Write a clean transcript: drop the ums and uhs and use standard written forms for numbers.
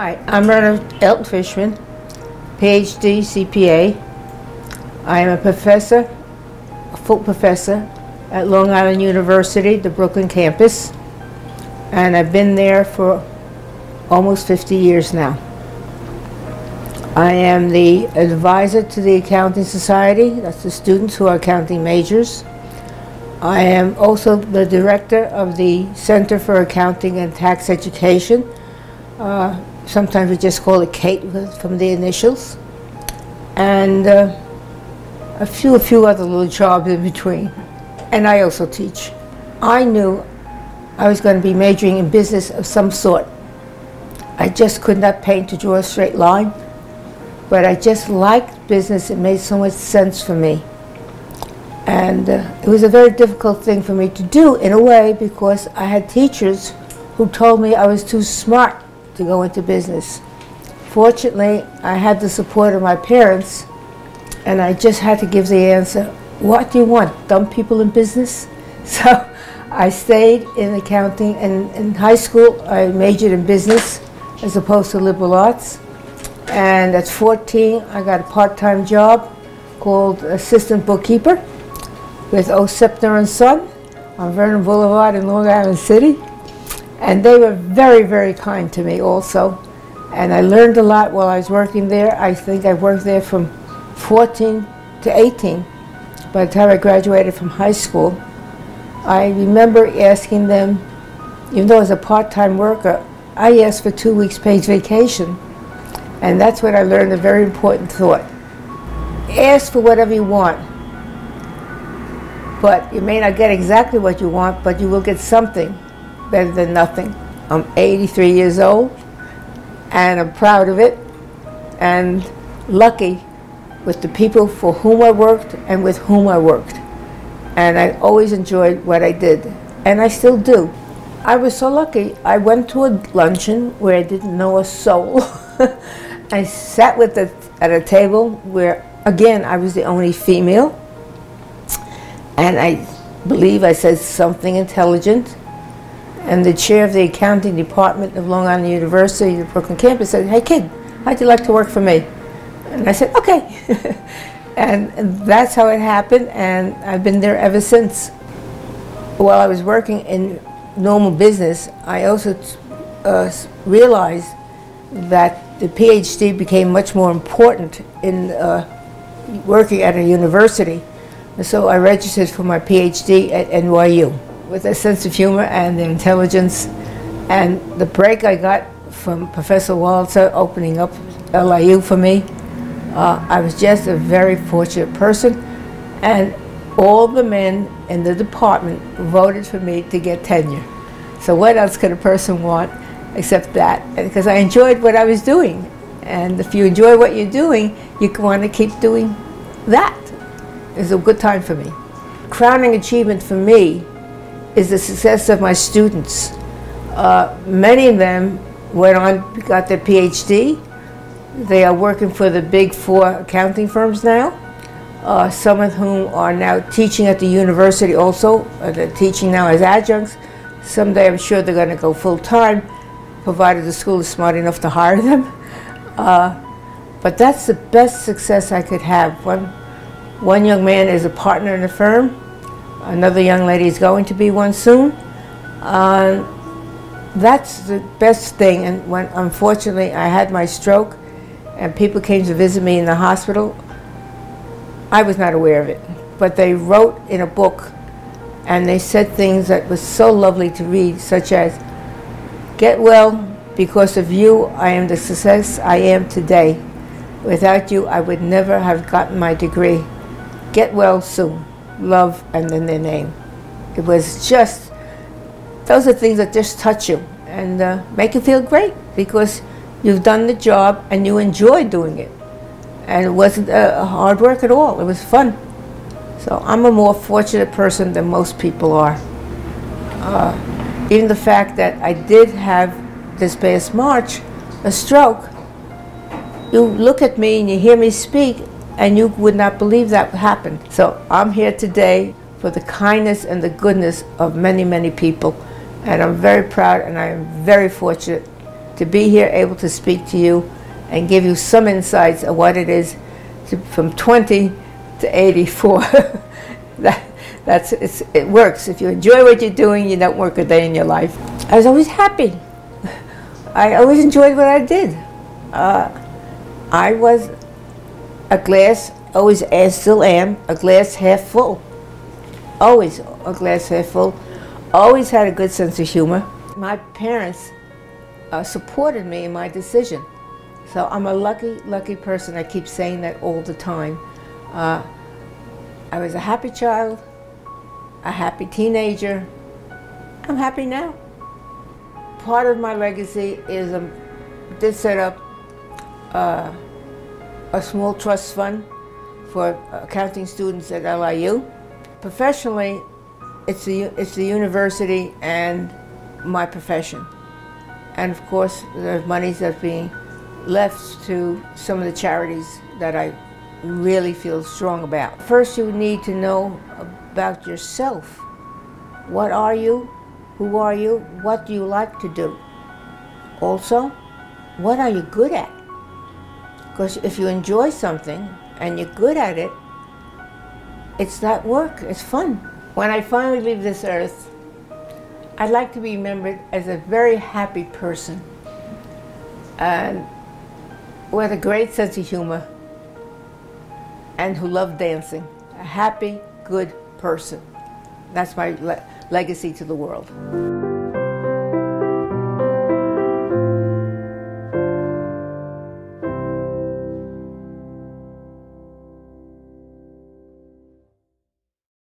Hi, I'm Myrna Fischman, PhD CPA. I am a professor, a full professor at Long Island University, the Brooklyn campus, and I've been there for almost 50 years now. I am the advisor to the Accounting Society, that's the students who are accounting majors. I am also the director of the Center for Accounting and Tax Education. Sometimes we just call it KATE from the initials. And a few other little jobs in between. And I also teach. I knew I was going to be majoring in business of some sort. I just could not paint to draw a straight line, but I just liked business. It made so much sense for me. And it was a very difficult thing for me to do in a way because I had teachers who told me I was too smart to go into business. Fortunately, I had the support of my parents, and I just had to give the answer, what do you want, dumb people in business? So I stayed in accounting, and in high school I majored in business as opposed to liberal arts. And at 14 I got a part-time job called assistant bookkeeper with O. Sepner and Son on Vernon Boulevard in Long Island City. And they were very, very kind to me also. And I learned a lot while I was working there. I think I worked there from 14 to 18 by the time I graduated from high school. I remember asking them, even though I was a part-time worker, I asked for 2 weeks paid vacation. And that's when I learned a very important thought. Ask for whatever you want, but you may not get exactly what you want, but you will get something better than nothing. I'm 83 years old, and I'm proud of it, and lucky with the people for whom I worked and with whom I worked. And I always enjoyed what I did, and I still do. I was so lucky. I went to a luncheon where I didn't know a soul. I sat at a table where, again, I was the only female, and I believe I said something intelligent. And the chair of the accounting department of Long Island University, the Brooklyn campus, said, "Hey kid, how'd you like to work for me?" And I said, "Okay." and that's how it happened, and I've been there ever since. While I was working in normal business, I also realized that the PhD became much more important in working at a university. And so I registered for my PhD at NYU. With a sense of humor and the intelligence, and the break I got from Professor Walter opening up LIU for me, I was just a very fortunate person, and all the men in the department voted for me to get tenure. So what else could a person want except that? Because I enjoyed what I was doing, and if you enjoy what you're doing, you want to keep doing that. It was a good time for me. Crowning achievement for me is the success of my students. Many of them went on, got their PhD. They are working for the big 4 accounting firms now. Some of whom are now teaching at the university also. They're teaching now as adjuncts. Someday I'm sure they're going to go full-time, provided the school is smart enough to hire them. But that's the best success I could have. One young man is a partner in the firm. Another young lady is going to be one soon. That's the best thing. And when, unfortunately, I had my stroke and people came to visit me in the hospital, I was not aware of it. But they wrote in a book, and they said things that was so lovely to read, such as, "Get well, because of you, I am the success I am today. Without you, I would never have gotten my degree. Get well soon. Love," and then their name. It was just, those are things that just touch you and make you feel great because you've done the job and you enjoy doing it. And it wasn't hard work at all. It was fun. So I'm a more fortunate person than most people are. Even the fact that I did have this past March a stroke, you look at me and you hear me speak, and you would not believe that happened. So I'm here today for the kindness and the goodness of many, many people. And I'm very proud, and I am very fortunate to be here able to speak to you and give you some insights of what it is from 20 to 84. It works. If you enjoy what you're doing, you don't work a day in your life. I was always happy. I always enjoyed what I did. I was a glass, always still am, a glass half full. Always a glass half full. Always had a good sense of humor. My parents supported me in my decision. So I'm a lucky person. I keep saying that all the time. I was a happy child, a happy teenager. I'm happy now. Part of my legacy is did set up a small trust fund for accounting students at LIU. Professionally, it's the university and my profession. And of course, there's monies that's being left to some of the charities that I really feel strong about. First, you need to know about yourself. What are you? Who are you? What do you like to do? Also, what are you good at? Because if you enjoy something and you're good at it, it's not work, it's fun. When I finally leave this earth, I'd like to be remembered as a very happy person and with a great sense of humor and who loved dancing. A happy, good person. That's my legacy to the world.